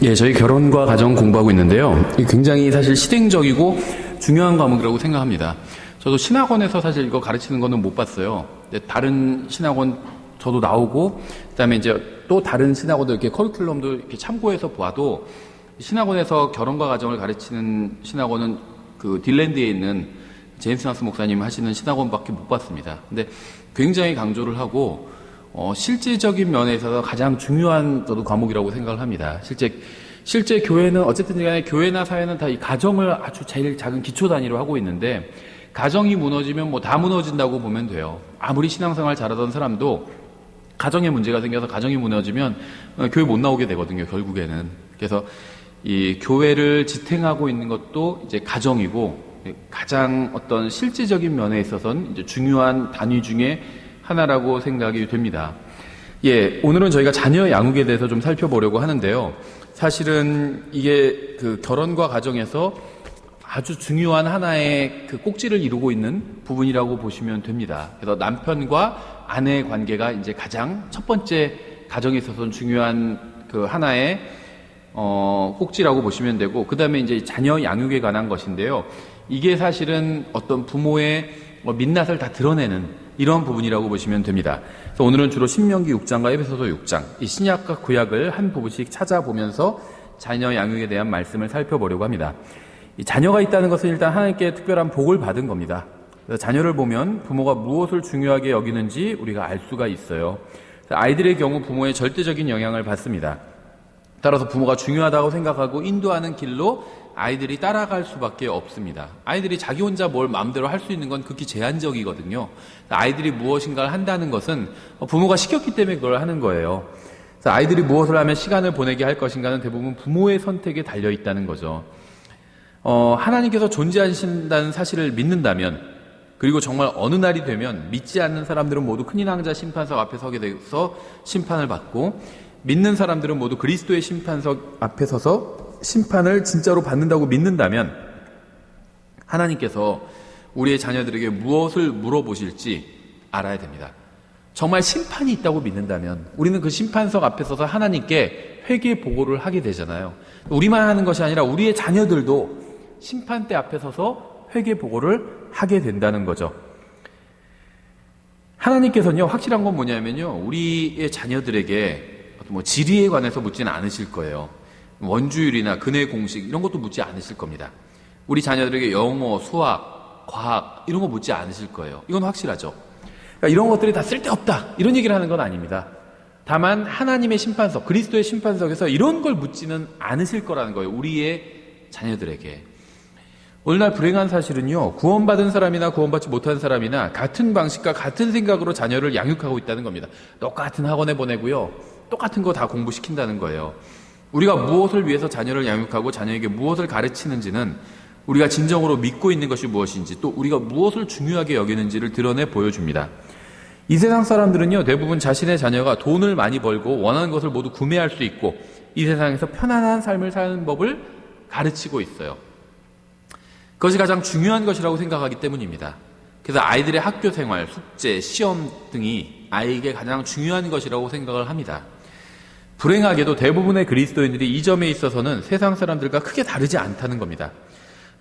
예, 저희 결혼과 가정 공부하고 있는데요. 굉장히 사실 실행적이고 중요한 과목이라고 생각합니다. 저도 신학원에서 사실 이거 가르치는 거는 못 봤어요. 다른 신학원 저도 나오고, 그다음에 이제 또 다른 신학원도 이렇게 커리큘럼도 이렇게 참고해서 보아도 신학원에서 결혼과 가정을 가르치는 신학원은 그 딜랜드에 있는 제임스 나스 목사님 하시는 신학원밖에 못 봤습니다. 근데 굉장히 강조를 하고 실제적인 면에 있어서 가장 중요한 저도 과목이라고 생각을 합니다. 실제 교회는 어쨌든 간에 교회나 사회는 다 이 가정을 아주 제일 작은 기초 단위로 하고 있는데, 가정이 무너지면 뭐 다 무너진다고 보면 돼요. 아무리 신앙생활 잘하던 사람도 가정에 문제가 생겨서 가정이 무너지면 교회 못 나오게 되거든요, 결국에는. 그래서 이 교회를 지탱하고 있는 것도 이제 가정이고, 가장 어떤 실제적인 면에 있어서는 이제 중요한 단위 중에 하나라고 생각이 됩니다. 예, 오늘은 저희가 자녀 양육에 대해서 좀 살펴보려고 하는데요. 사실은 이게 그 결혼과 가정에서 아주 중요한 하나의 그 꼭지를 이루고 있는 부분이라고 보시면 됩니다. 그래서 남편과 아내의 관계가 이제 가장 첫 번째 가정에 있어서는 중요한 그 하나의 꼭지라고 보시면 되고, 그 다음에 이제 자녀 양육에 관한 것인데요. 이게 사실은 어떤 부모의 민낯을 다 드러내는 이런 부분이라고 보시면 됩니다. 그래서 오늘은 주로 신명기 6장과 에베소서 6장, 이 신약과 구약을 한 부분씩 찾아보면서 자녀 양육에 대한 말씀을 살펴보려고 합니다. 이 자녀가 있다는 것은 일단 하나님께 특별한 복을 받은 겁니다. 그래서 자녀를 보면 부모가 무엇을 중요하게 여기는지 우리가 알 수가 있어요. 아이들의 경우 부모의 절대적인 영향을 받습니다. 따라서 부모가 중요하다고 생각하고 인도하는 길로 아이들이 따라갈 수밖에 없습니다. 아이들이 자기 혼자 뭘 마음대로 할 수 있는 건 극히 제한적이거든요. 아이들이 무엇인가를 한다는 것은 부모가 시켰기 때문에 그걸 하는 거예요. 그래서 아이들이 무엇을 하면 시간을 보내게 할 것인가는 대부분 부모의 선택에 달려 있다는 거죠. 하나님께서 존재하신다는 사실을 믿는다면, 그리고 정말 어느 날이 되면 믿지 않는 사람들은 모두 큰인왕자 심판석 앞에 서게 돼서 심판을 받고, 믿는 사람들은 모두 그리스도의 심판석 앞에 서서 심판을 진짜로 받는다고 믿는다면, 하나님께서 우리의 자녀들에게 무엇을 물어보실지 알아야 됩니다. 정말 심판이 있다고 믿는다면 우리는 그 심판석 앞에 서서 하나님께 회개 보고를 하게 되잖아요. 우리만 하는 것이 아니라 우리의 자녀들도 심판대 앞에 서서 회개 보고를 하게 된다는 거죠. 하나님께서는요, 확실한 건 뭐냐면요, 우리의 자녀들에게 뭐 지리에 관해서 묻지는 않으실 거예요. 원주율이나 근해 공식 이런 것도 묻지 않으실 겁니다. 우리 자녀들에게 영어, 수학, 과학 이런 거 묻지 않으실 거예요. 이건 확실하죠. 그러니까 이런 것들이 다 쓸데없다 이런 얘기를 하는 건 아닙니다. 다만 하나님의 심판석, 그리스도의 심판석에서 이런 걸 묻지는 않으실 거라는 거예요, 우리의 자녀들에게. 오늘날 불행한 사실은요, 구원받은 사람이나 구원받지 못한 사람이나 같은 방식과 같은 생각으로 자녀를 양육하고 있다는 겁니다. 똑같은 학원에 보내고요, 똑같은 거 다 공부시킨다는 거예요. 우리가 무엇을 위해서 자녀를 양육하고 자녀에게 무엇을 가르치는지는 우리가 진정으로 믿고 있는 것이 무엇인지, 또 우리가 무엇을 중요하게 여기는지를 드러내 보여줍니다. 이 세상 사람들은요, 대부분 자신의 자녀가 돈을 많이 벌고 원하는 것을 모두 구매할 수 있고 이 세상에서 편안한 삶을 사는 법을 가르치고 있어요. 그것이 가장 중요한 것이라고 생각하기 때문입니다. 그래서 아이들의 학교 생활, 숙제, 시험 등이 아이에게 가장 중요한 것이라고 생각을 합니다. 불행하게도 대부분의 그리스도인들이 이 점에 있어서는 세상 사람들과 크게 다르지 않다는 겁니다.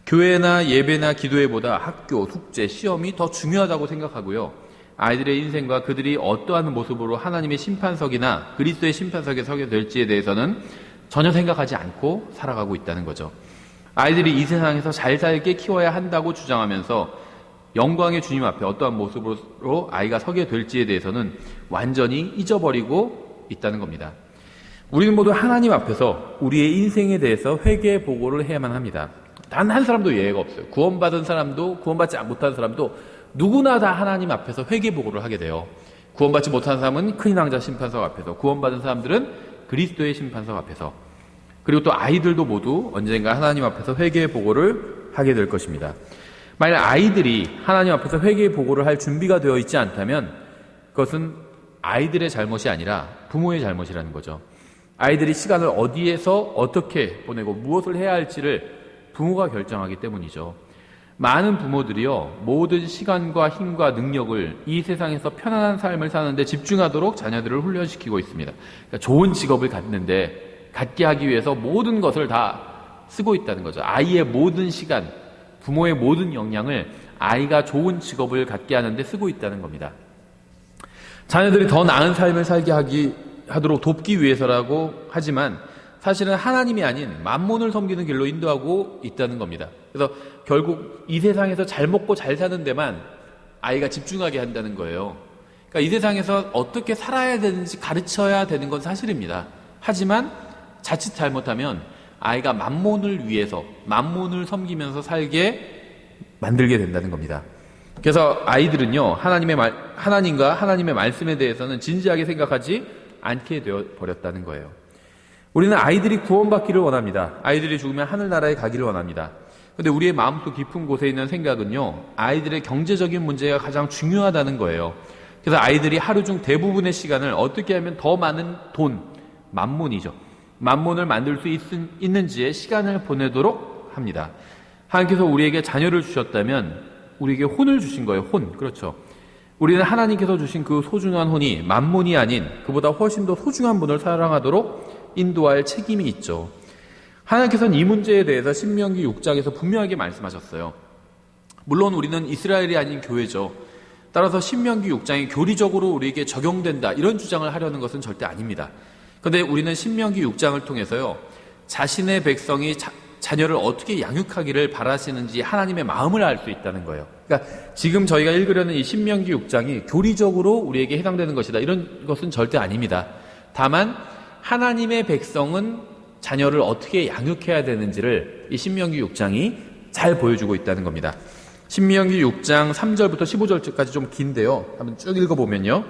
교회나 예배나 기도회보다 학교, 숙제, 시험이 더 중요하다고 생각하고요, 아이들의 인생과 그들이 어떠한 모습으로 하나님의 심판석이나 그리스도의 심판석에 서게 될지에 대해서는 전혀 생각하지 않고 살아가고 있다는 거죠. 아이들이 이 세상에서 잘 살게 키워야 한다고 주장하면서 영광의 주님 앞에 어떠한 모습으로 아이가 서게 될지에 대해서는 완전히 잊어버리고 있다는 겁니다. 우리는 모두 하나님 앞에서 우리의 인생에 대해서 회개 보고를 해야만 합니다. 단 한 사람도 예외가 없어요. 구원받은 사람도 구원받지 못한 사람도 누구나 다 하나님 앞에서 회개 보고를 하게 돼요. 구원받지 못한 사람은 큰인왕자 심판석 앞에서, 구원받은 사람들은 그리스도의 심판석 앞에서, 그리고 또 아이들도 모두 언젠가 하나님 앞에서 회개 보고를 하게 될 것입니다. 만약 아이들이 하나님 앞에서 회개 보고를 할 준비가 되어 있지 않다면 그것은 아이들의 잘못이 아니라 부모의 잘못이라는 거죠. 아이들이 시간을 어디에서 어떻게 보내고 무엇을 해야 할지를 부모가 결정하기 때문이죠. 많은 부모들이요, 모든 시간과 힘과 능력을 이 세상에서 편안한 삶을 사는데 집중하도록 자녀들을 훈련시키고 있습니다. 그러니까 좋은 직업을 갖게 하기 위해서 모든 것을 다 쓰고 있다는 거죠. 아이의 모든 시간, 부모의 모든 역량을 아이가 좋은 직업을 갖게 하는데 쓰고 있다는 겁니다. 자녀들이 더 나은 삶을 살게 하도록 돕기 위해서라고 하지만 사실은 하나님이 아닌 만몬을 섬기는 길로 인도하고 있다는 겁니다. 그래서 결국 이 세상에서 잘 먹고 잘 사는 데만 아이가 집중하게 한다는 거예요. 그러니까 이 세상에서 어떻게 살아야 되는지 가르쳐야 되는 건 사실입니다. 하지만 자칫 잘못하면 아이가 만몬을 위해서 만몬을 섬기면서 살게 만들게 된다는 겁니다. 그래서 아이들은요, 하나님과 하나님의 말씀에 대해서는 진지하게 생각하지 않게 되어 버렸다는 거예요. 우리는 아이들이 구원받기를 원합니다. 아이들이 죽으면 하늘나라에 가기를 원합니다. 그런데 우리의 마음속 깊은 곳에 있는 생각은요, 아이들의 경제적인 문제가 가장 중요하다는 거예요. 그래서 아이들이 하루 중 대부분의 시간을 어떻게 하면 더 많은 돈, 만몬이죠. 만몬을 만들 수 있는지에 시간을 보내도록 합니다. 하나님께서 우리에게 자녀를 주셨다면 우리에게 혼을 주신 거예요. 혼. 그렇죠. 우리는 하나님께서 주신 그 소중한 혼이 만몬이 아닌 그보다 훨씬 더 소중한 분을 사랑하도록 인도할 책임이 있죠. 하나님께서는 이 문제에 대해서 신명기 6장에서 분명하게 말씀하셨어요. 물론 우리는 이스라엘이 아닌 교회죠. 따라서 신명기 6장이 교리적으로 우리에게 적용된다 이런 주장을 하려는 것은 절대 아닙니다. 그런데 우리는 신명기 6장을 통해서요, 자신의 백성이 자녀를 어떻게 양육하기를 바라시는지 하나님의 마음을 알 수 있다는 거예요. 그러니까 지금 저희가 읽으려는 이 신명기 6장이 교리적으로 우리에게 해당되는 것이다 이런 것은 절대 아닙니다. 다만 하나님의 백성은 자녀를 어떻게 양육해야 되는지를 이 신명기 6장이 잘 보여주고 있다는 겁니다. 신명기 6장 3절부터 15절까지 좀 긴데요, 한번 쭉 읽어보면요,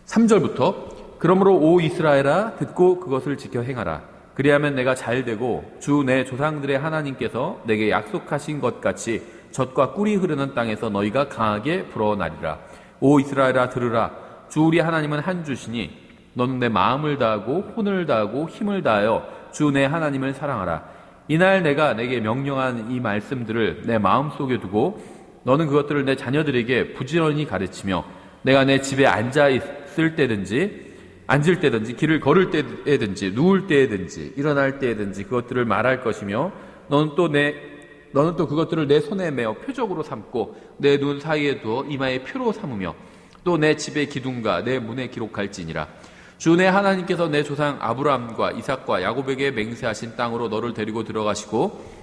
3절부터 그러므로 오 이스라엘아 듣고 그것을 지켜 행하라. 그리하면 내가 잘되고 주 내 조상들의 하나님께서 내게 약속하신 것 같이 젖과 꿀이 흐르는 땅에서 너희가 강하게 불어나리라. 오 이스라엘아 들으라. 주 우리 하나님은 한 주시니 너는 내 마음을 다하고 혼을 다하고 힘을 다하여 주 내 하나님을 사랑하라. 이날 내가 내게 명령한 이 말씀들을 내 마음속에 두고 너는 그것들을 내 자녀들에게 부지런히 가르치며 내가 내 집에 앉을 때든지 길을 걸을 때든지 누울 때든지 일어날 때든지 그것들을 말할 것이며 너는 또 그것들을 내 손에 메어 표적으로 삼고 내 눈 사이에 두어 이마에 표로 삼으며 또 내 집의 기둥과 내 문에 기록할지니라. 주 내 하나님께서 내 조상 아브라함과 이삭과 야곱에게 맹세하신 땅으로 너를 데리고 들어가시고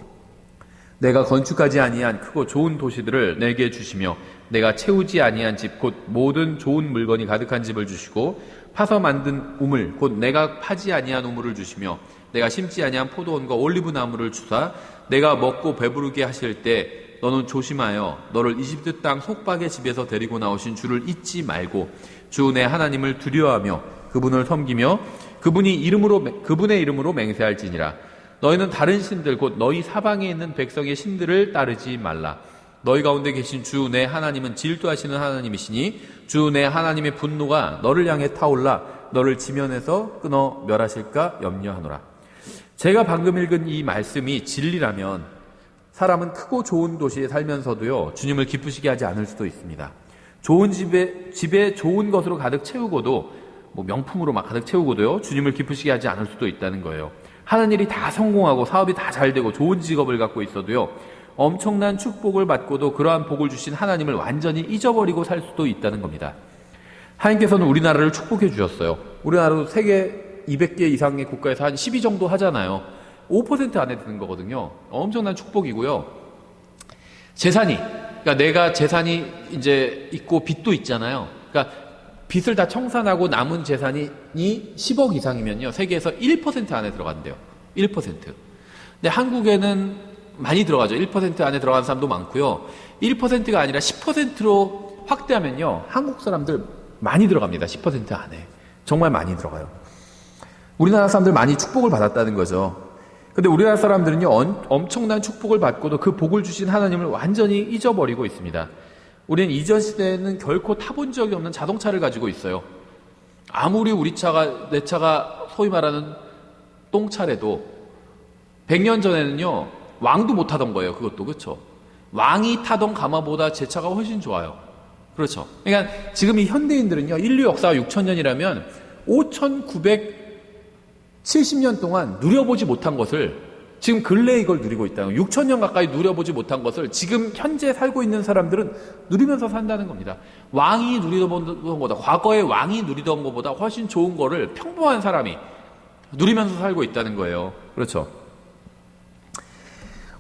내가 건축하지 아니한 크고 좋은 도시들을 내게 주시며 내가 채우지 아니한 집 곧 모든 좋은 물건이 가득한 집을 주시고 파서 만든 우물 곧 내가 파지 아니한 우물을 주시며 내가 심지 아니한 포도원과 올리브 나무를 주사 내가 먹고 배부르게 하실 때 너는 조심하여 너를 이집트 땅 속박의 집에서 데리고 나오신 주를 잊지 말고 주 내 하나님을 두려워하며 그분을 섬기며 그분의 이름으로 맹세할지니라. 너희는 다른 신들 곧 너희 사방에 있는 백성의 신들을 따르지 말라. 너희 가운데 계신 주 내 하나님은 질투하시는 하나님이시니 주 내 하나님의 분노가 너를 향해 타올라 너를 지면에서 끊어 멸하실까 염려하노라. 제가 방금 읽은 이 말씀이 진리라면 사람은 크고 좋은 도시에 살면서도요, 주님을 기쁘시게 하지 않을 수도 있습니다. 좋은 집에 좋은 것으로 가득 채우고도 명품으로 막 가득 채우고도요, 주님을 기쁘시게 하지 않을 수도 있다는 거예요. 하는 일이 다 성공하고 사업이 다 잘 되고 좋은 직업을 갖고 있어도요, 엄청난 축복을 받고도 그러한 복을 주신 하나님을 완전히 잊어버리고 살 수도 있다는 겁니다. 하나님께서는 우리나라를 축복해 주셨어요. 우리나라도 세계 200개 이상의 국가에서 한 10위 정도 하잖아요. 5% 안에 드는 거거든요. 엄청난 축복이고요. 그러니까 내가 재산이 이제 있고 빚도 있잖아요. 그러니까 빚을 다 청산하고 남은 재산이 10억 이상이면요, 세계에서 1% 안에 들어간대요. 1%. 근데 한국에는 많이 들어가죠. 1% 안에 들어가는 사람도 많고요. 1%가 아니라 10%로 확대하면요, 한국 사람들 많이 들어갑니다. 10% 안에. 정말 많이 들어가요. 우리나라 사람들 많이 축복을 받았다는 거죠. 근데 우리나라 사람들은요, 엄청난 축복을 받고도 그 복을 주신 하나님을 완전히 잊어버리고 있습니다. 우리는 이전 시대에는 결코 타본 적이 없는 자동차를 가지고 있어요. 아무리 내 차가 소위 말하는 똥차래도 100년 전에는요, 왕도 못 타던 거예요. 그것도. 그렇죠? 왕이 타던 가마보다 제 차가 훨씬 좋아요. 그렇죠. 그러니까 지금 이 현대인들은요, 인류 역사가 6,000년이라면 5,970년 동안 누려보지 못한 것을 지금 근래에 이걸 누리고 있다는 거예요. 6,000년 가까이 누려보지 못한 것을 지금 현재 살고 있는 사람들은 누리면서 산다는 겁니다. 왕이 누리던 것보다, 과거에 왕이 누리던 것보다 훨씬 좋은 거를 평범한 사람이 누리면서 살고 있다는 거예요. 그렇죠.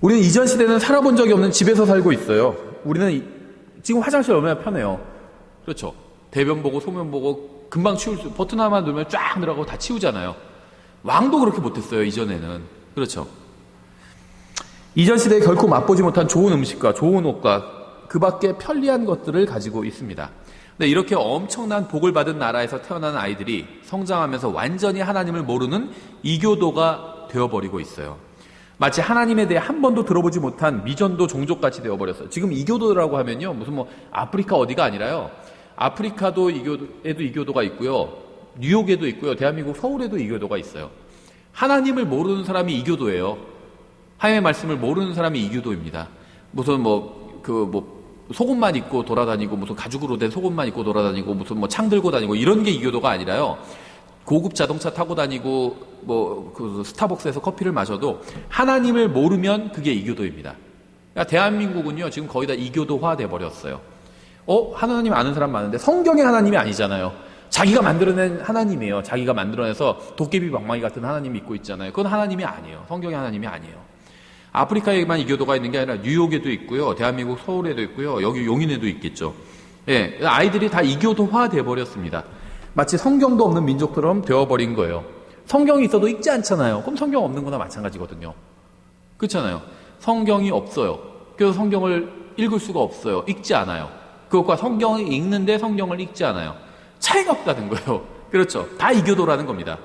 우리는 이전 시대는 살아본 적이 없는 집에서 살고 있어요. 우리는 지금 화장실 얼마나 편해요. 그렇죠. 대변 보고 소변 보고 금방 치울 수, 버튼 하나만 누르면 쫙 들어가고 다 치우잖아요. 왕도 그렇게 못했어요, 이전에는. 그렇죠. 이전 시대에 결코 맛보지 못한 좋은 음식과 좋은 옷과 그 밖에 편리한 것들을 가지고 있습니다. 근데 이렇게 엄청난 복을 받은 나라에서 태어난 아이들이 성장하면서 완전히 하나님을 모르는 이교도가 되어버리고 있어요. 마치 하나님에 대해 한 번도 들어보지 못한 미전도 종족같이 되어버렸어요. 지금 이교도라고 하면요, 무슨 뭐 아프리카 어디가 아니라요. 아프리카도 에도 이교도가 있고요. 뉴욕에도 있고요. 대한민국 서울에도 이교도가 있어요. 하나님을 모르는 사람이 이교도예요. 하나님의 말씀을 모르는 사람이 이교도입니다. 무슨 속옷만 입고 돌아다니고, 무슨 가죽으로 된 속옷만 입고 돌아다니고, 무슨 창 들고 다니고, 이런 게 이교도가 아니라요. 고급 자동차 타고 다니고, 스타벅스에서 커피를 마셔도 하나님을 모르면 그게 이교도입니다. 그러니까 대한민국은요, 지금 거의 다 이교도화 돼버렸어요. 하나님 아는 사람 많은데 성경의 하나님이 아니잖아요. 자기가 만들어낸 하나님이에요. 자기가 만들어내서 도깨비 방망이 같은 하나님 믿고 있잖아요. 그건 하나님이 아니에요. 성경의 하나님이 아니에요. 아프리카에만 이교도가 있는 게 아니라 뉴욕에도 있고요. 대한민국 서울에도 있고요. 여기 용인에도 있겠죠. 예, 아이들이 다 이교도화 돼버렸습니다. 마치 성경도 없는 민족처럼 되어버린 거예요. 성경이 있어도 읽지 않잖아요. 그럼 성경 없는 거나 마찬가지거든요. 그렇잖아요. 성경이 없어요. 그래서 성경을 읽을 수가 없어요. 읽지 않아요. 그것과 성경을 읽는데 성경을 읽지 않아요. 차이가 없다는 거예요. 그렇죠. 다 이교도라는 겁니다.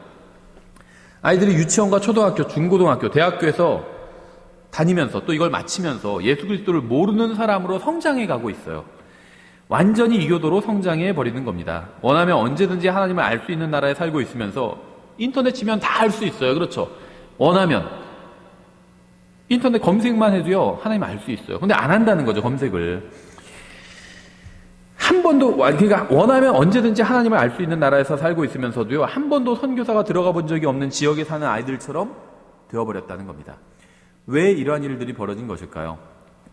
아이들이 유치원과 초등학교, 중고등학교, 대학교에서 다니면서 또 이걸 마치면서 예수 그리스도를 모르는 사람으로 성장해 가고 있어요. 완전히 이교도로 성장해 버리는 겁니다. 원하면 언제든지 하나님을 알 수 있는 나라에 살고 있으면서 인터넷 치면 다 알 수 있어요. 그렇죠. 원하면 인터넷 검색만 해도요, 하나님 알 수 있어요. 근데 안 한다는 거죠, 검색을. 한 번도, 그러니까 원하면 언제든지 하나님을 알 수 있는 나라에서 살고 있으면서도요, 한 번도 선교사가 들어가 본 적이 없는 지역에 사는 아이들처럼 되어버렸다는 겁니다. 왜 이러한 일들이 벌어진 것일까요?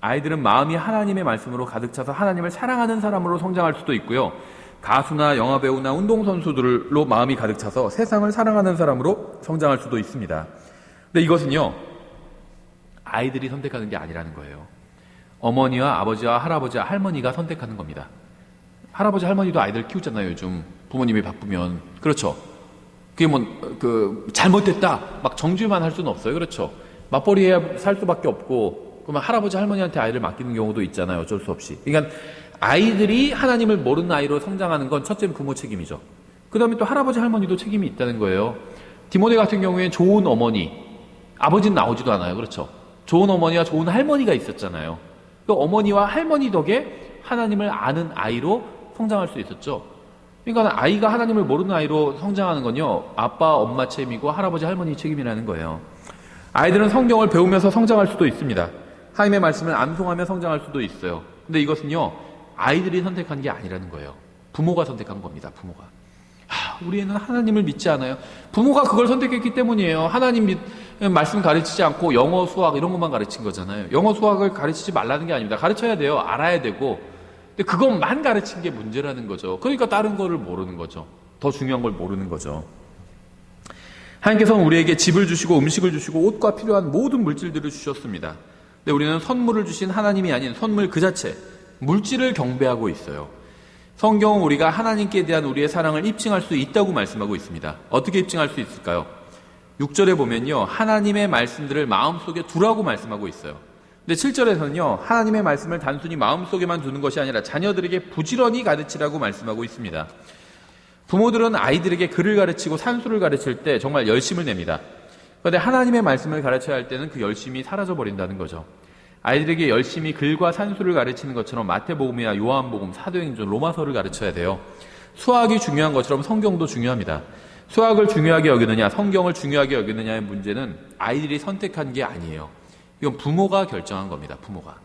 아이들은 마음이 하나님의 말씀으로 가득 차서 하나님을 사랑하는 사람으로 성장할 수도 있고요. 가수나 영화배우나 운동선수들로 마음이 가득 차서 세상을 사랑하는 사람으로 성장할 수도 있습니다. 근데 이것은요, 아이들이 선택하는 게 아니라는 거예요. 어머니와 아버지와 할아버지와 할머니가 선택하는 겁니다. 할아버지 할머니도 아이들 키우잖아요. 요즘 부모님이 바쁘면. 그렇죠. 그게 잘못됐다 막 정죄만 할 수는 없어요. 그렇죠. 맞벌이에 살 수밖에 없고, 그러면 할아버지 할머니한테 아이를 맡기는 경우도 있잖아요. 어쩔 수 없이. 그러니까 아이들이 하나님을 모르는 아이로 성장하는 건 첫째는 부모 책임이죠. 그 다음에 또 할아버지 할머니도 책임이 있다는 거예요. 디모데 같은 경우에 좋은 어머니, 아버지는 나오지도 않아요. 그렇죠. 좋은 어머니와 좋은 할머니가 있었잖아요. 그 어머니와 할머니 덕에 하나님을 아는 아이로 성장할 수 있었죠. 그러니까 아이가 하나님을 모르는 아이로 성장하는 건요, 아빠, 엄마 책임이고 할아버지, 할머니 책임이라는 거예요. 아이들은 성경을 배우면서 성장할 수도 있습니다. 하나님의 말씀을 암송하며 성장할 수도 있어요. 근데 이것은요, 아이들이 선택한 게 아니라는 거예요. 부모가 선택한 겁니다. 부모가. 우리 애는 하나님을 믿지 않아요. 부모가 그걸 선택했기 때문이에요. 하나님 말씀 가르치지 않고 영어, 수학 이런 것만 가르친 거잖아요. 영어, 수학을 가르치지 말라는 게 아닙니다. 가르쳐야 돼요. 알아야 되고. 근데 그것만 가르친 게 문제라는 거죠. 그러니까 다른 거를 모르는 거죠. 더 중요한 걸 모르는 거죠. 하나님께서는 우리에게 집을 주시고 음식을 주시고 옷과 필요한 모든 물질들을 주셨습니다. 근데 우리는 선물을 주신 하나님이 아닌 선물 그 자체, 물질을 경배하고 있어요. 성경은 우리가 하나님께 대한 우리의 사랑을 입증할 수 있다고 말씀하고 있습니다. 어떻게 입증할 수 있을까요? 6절에 보면요, 하나님의 말씀들을 마음속에 두라고 말씀하고 있어요. 근데 7절에서는요, 하나님의 말씀을 단순히 마음속에만 두는 것이 아니라 자녀들에게 부지런히 가르치라고 말씀하고 있습니다. 부모들은 아이들에게 글을 가르치고 산수를 가르칠 때 정말 열심을 냅니다. 그런데 하나님의 말씀을 가르쳐야 할 때는 그 열심이 사라져버린다는 거죠. 아이들에게 열심히 글과 산수를 가르치는 것처럼 마태복음이나 요한복음, 사도행전, 로마서를 가르쳐야 돼요. 수학이 중요한 것처럼 성경도 중요합니다. 수학을 중요하게 여기느냐, 성경을 중요하게 여기느냐의 문제는 아이들이 선택한 게 아니에요. 이건 부모가 결정한 겁니다. 부모가.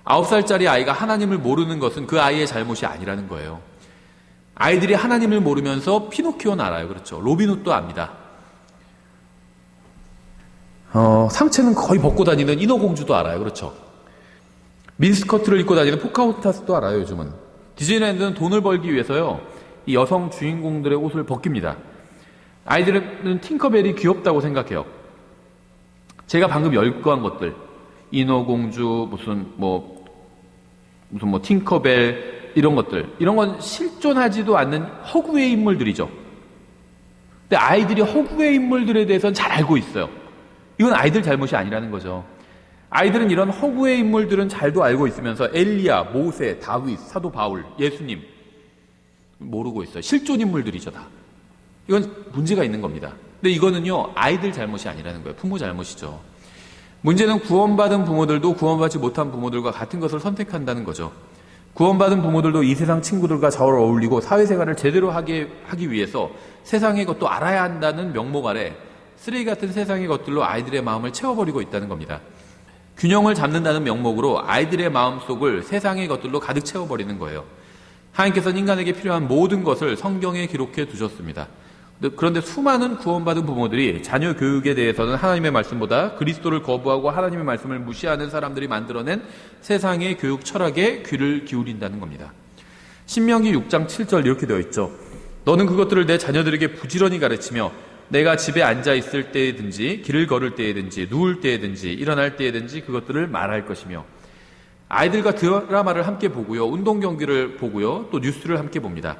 9살짜리 아이가 하나님을 모르는 것은 그 아이의 잘못이 아니라는 거예요. 아이들이 하나님을 모르면서 피노키오는 알아요. 그렇죠. 로빈훗도 압니다. 상체는 거의 벗고 다니는 인어공주도 알아요. 그렇죠. 민스커트를 입고 다니는 포카혼타스도 알아요. 요즘은. 디즈니랜드는 돈을 벌기 위해서요, 이 여성 주인공들의 옷을 벗깁니다. 아이들은 팅커벨이 귀엽다고 생각해요. 제가 방금 열거한 것들, 인어공주, 무슨 팅커벨, 이런 것들, 이런 건 실존하지도 않는 허구의 인물들이죠. 근데 아이들이 허구의 인물들에 대해서는 잘 알고 있어요. 이건 아이들 잘못이 아니라는 거죠. 아이들은 이런 허구의 인물들은 잘도 알고 있으면서 엘리야, 모세, 다윗, 사도 바울, 예수님 모르고 있어요. 실존 인물들이죠, 다. 이건 문제가 있는 겁니다. 근데 이거는요, 아이들 잘못이 아니라는 거예요. 부모 잘못이죠. 문제는 구원받은 부모들도 구원받지 못한 부모들과 같은 것을 선택한다는 거죠. 구원받은 부모들도 이 세상 친구들과 잘 어울리고 사회생활을 제대로 하기 위해서 세상의 것도 알아야 한다는 명목 아래 쓰레기 같은 세상의 것들로 아이들의 마음을 채워버리고 있다는 겁니다. 균형을 잡는다는 명목으로 아이들의 마음속을 세상의 것들로 가득 채워버리는 거예요. 하나님께서는 인간에게 필요한 모든 것을 성경에 기록해 두셨습니다. 그런데 수많은 구원받은 부모들이 자녀 교육에 대해서는 하나님의 말씀보다 그리스도를 거부하고 하나님의 말씀을 무시하는 사람들이 만들어낸 세상의 교육 철학에 귀를 기울인다는 겁니다. 신명기 6장 7절 이렇게 되어 있죠. 너는 그것들을 내 자녀들에게 부지런히 가르치며 내가 집에 앉아 있을 때든지 길을 걸을 때든지 누울 때든지 일어날 때든지 그것들을 말할 것이며. 아이들과 드라마를 함께 보고요, 운동 경기를 보고요, 또 뉴스를 함께 봅니다.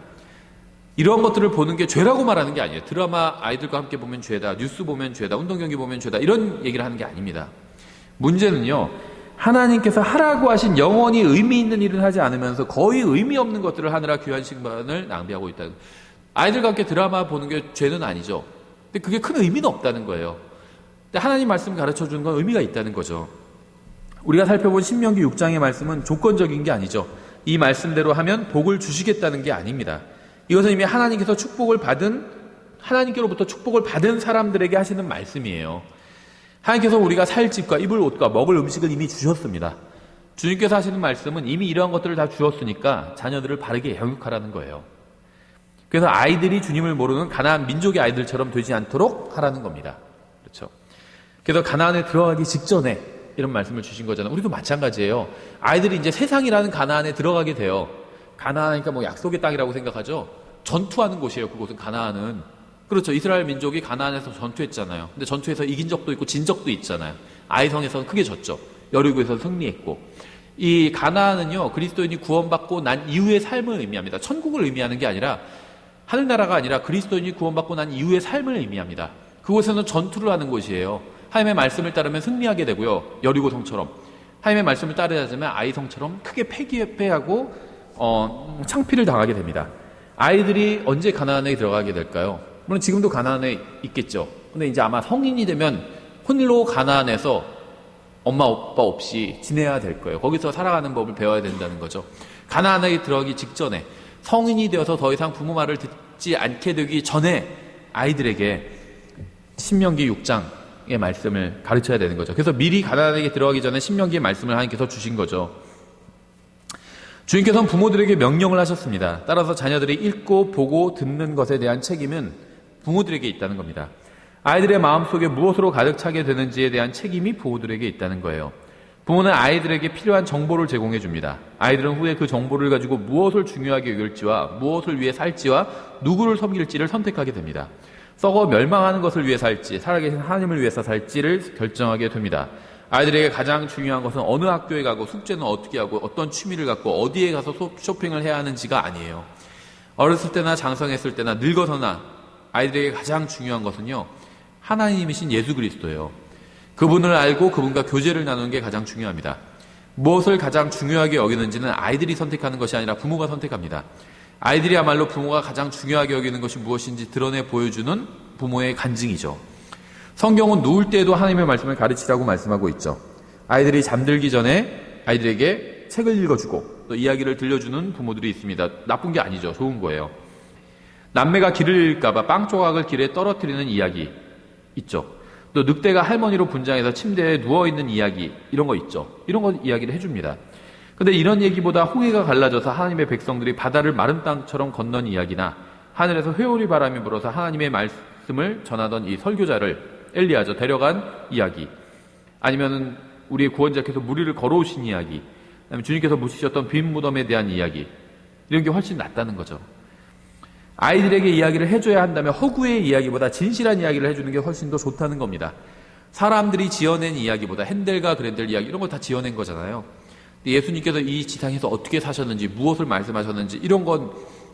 이런 것들을 보는 게 죄라고 말하는 게 아니에요. 드라마 아이들과 함께 보면 죄다, 뉴스 보면 죄다, 운동 경기 보면 죄다, 이런 얘기를 하는 게 아닙니다. 문제는요, 하나님께서 하라고 하신 영원히 의미 있는 일을 하지 않으면서 거의 의미 없는 것들을 하느라 귀한 시간을 낭비하고 있다는 거예요. 아이들과 함께 드라마 보는 게 죄는 아니죠. 근데 그게 큰 의미는 없다는 거예요. 근데 하나님 말씀 가르쳐 주는 건 의미가 있다는 거죠. 우리가 살펴본 신명기 6장의 말씀은 조건적인 게 아니죠. 이 말씀대로 하면 복을 주시겠다는 게 아닙니다. 이것은 이미 하나님께로부터 축복을 받은 사람들에게 하시는 말씀이에요. 하나님께서 우리가 살 집과 입을 옷과 먹을 음식을 이미 주셨습니다. 주님께서 하시는 말씀은 이미 이러한 것들을 다 주었으니까 자녀들을 바르게 양육하라는 거예요. 그래서 아이들이 주님을 모르는 가나안 민족의 아이들처럼 되지 않도록 하라는 겁니다. 그렇죠? 그래서 가나안에 들어가기 직전에 이런 말씀을 주신 거잖아요. 우리도 마찬가지예요. 아이들이 이제 세상이라는 가나안에 들어가게 돼요. 가나안이니까 뭐 약속의 땅이라고 생각하죠. 전투하는 곳이에요. 그곳은 가나안은. 그렇죠. 이스라엘 민족이 가나안에서 전투했잖아요. 근데 전투에서 이긴 적도 있고 진 적도 있잖아요. 아이성에서는 크게 졌죠. 여리고에서 승리했고. 이 가나안은요, 그리스도인이 구원받고 난 이후의 삶을 의미합니다. 천국을 의미하는 게 아니라, 하늘나라가 아니라 그리스도인이 구원받고 난 이후의 삶을 의미합니다. 그곳에는 전투를 하는 곳이에요. 하나님의 말씀을 따르면 승리하게 되고요, 여리고성처럼. 하나님의 말씀을 따르지 않으면 아이성처럼 크게 패하고 창피를 당하게 됩니다. 아이들이 언제 가나안에 들어가게 될까요? 물론 지금도 가나안에 있겠죠. 근데 이제 아마 성인이 되면 홀로 가나안에서 엄마 아빠 없이 지내야 될 거예요. 거기서 살아가는 법을 배워야 된다는 거죠. 가나안에 들어가기 직전에, 성인이 되어서 더 이상 부모 말을 듣지 않게 되기 전에 아이들에게 신명기 6장의 말씀을 가르쳐야 되는 거죠. 그래서 미리 가나안에 들어가기 전에 신명기의 말씀을 하나님께서 주신 거죠. 주님께서는 부모들에게 명령을 하셨습니다. 따라서 자녀들이 읽고 보고 듣는 것에 대한 책임은 부모들에게 있다는 겁니다. 아이들의 마음속에 무엇으로 가득 차게 되는지에 대한 책임이 부모들에게 있다는 거예요. 부모는 아이들에게 필요한 정보를 제공해 줍니다. 아이들은 후에 그 정보를 가지고 무엇을 중요하게 여길지와 무엇을 위해 살지와 누구를 섬길지를 선택하게 됩니다. 썩어 멸망하는 것을 위해 살지, 살아계신 하나님을 위해서 살지를 결정하게 됩니다. 아이들에게 가장 중요한 것은 어느 학교에 가고 숙제는 어떻게 하고 어떤 취미를 갖고 어디에 가서 쇼핑을 해야 하는지가 아니에요. 어렸을 때나 장성했을 때나 늙어서나 아이들에게 가장 중요한 것은요, 하나님이신 예수 그리스도예요. 그분을 알고 그분과 교제를 나누는 게 가장 중요합니다. 무엇을 가장 중요하게 여기는지는 아이들이 선택하는 것이 아니라 부모가 선택합니다. 아이들이야말로 부모가 가장 중요하게 여기는 것이 무엇인지 드러내 보여주는 부모의 간증이죠. 성경은 누울 때에도 하나님의 말씀을 가르치라고 말씀하고 있죠. 아이들이 잠들기 전에 아이들에게 책을 읽어주고 또 이야기를 들려주는 부모들이 있습니다. 나쁜 게 아니죠. 좋은 거예요. 남매가 길을 잃을까봐 빵 조각을 길에 떨어뜨리는 이야기 있죠. 또 늑대가 할머니로 분장해서 침대에 누워있는 이야기, 이런 거 있죠. 이런 거 이야기를 해줍니다. 근데 이런 얘기보다 홍해가 갈라져서 하나님의 백성들이 바다를 마른 땅처럼 건넌 이야기나 하늘에서 회오리 바람이 불어서 하나님의 말씀을 전하던 이 설교자를 엘리야죠 데려간 이야기, 아니면 우리의 구원자께서 무리를 걸어오신 이야기, 아니면 주님께서 묻히셨던 빈 무덤에 대한 이야기, 이런 게 훨씬 낫다는 거죠. 아이들에게 이야기를 해줘야 한다면 허구의 이야기보다 진실한 이야기를 해주는 게 훨씬 더 좋다는 겁니다. 사람들이 지어낸 이야기보다 핸델과 그렌델 이야기 이런 거 다 지어낸 거잖아요. 예수님께서 이 지상에서 어떻게 사셨는지, 무엇을 말씀하셨는지 이런 건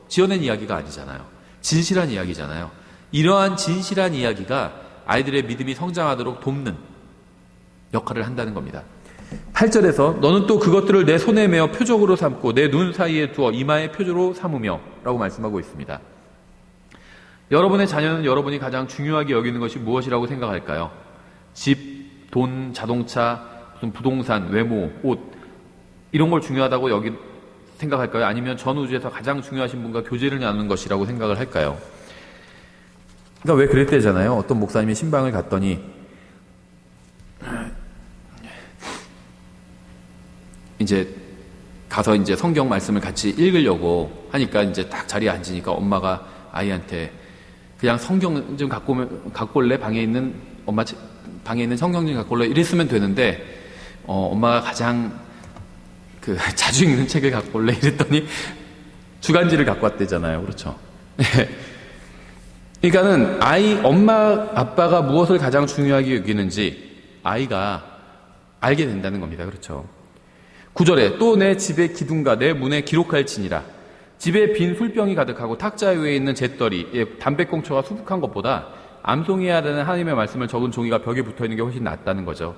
지어낸 이야기가 아니잖아요. 진실한 이야기잖아요. 이러한 진실한 이야기가 아이들의 믿음이 성장하도록 돕는 역할을 한다는 겁니다. 8절에서 너는 또 그것들을 내 손에 메어 표적으로 삼고 내 눈 사이에 두어 이마의 표적으로 삼으며 라고 말씀하고 있습니다. 여러분의 자녀는 여러분이 가장 중요하게 여기는 것이 무엇이라고 생각할까요? 집, 돈, 자동차, 무슨 부동산, 외모, 옷 이런 걸 중요하다고 생각할까요? 아니면 전 우주에서 가장 중요하신 분과 교제를 나누는 것이라고 생각을 할까요? 그러니까 왜 그랬대잖아요. 어떤 목사님이 신방을 갔더니 이제 가서 이제 성경 말씀을 같이 읽으려고 하니까 이제 딱 자리에 앉으니까 엄마가 아이한테 그냥 성경 좀 갖고 올래? 방에 있는 성경 좀 갖고 올래? 이랬으면 되는데 엄마가 가장 자주 읽는 책을 갖고 올래? 이랬더니 주간지를 갖고 왔대잖아요. 그렇죠? 그러니까는 엄마, 아빠가 무엇을 가장 중요하게 여기는지 아이가 알게 된다는 겁니다. 그렇죠? 9절에 또 내 집의 기둥과 내 문에 기록할지니라. 집에 빈 술병이 가득하고 탁자 위에 있는 잿더리, 담배꽁초가 수북한 것보다 암송해야 되는 하나님의 말씀을 적은 종이가 벽에 붙어있는 게 훨씬 낫다는 거죠.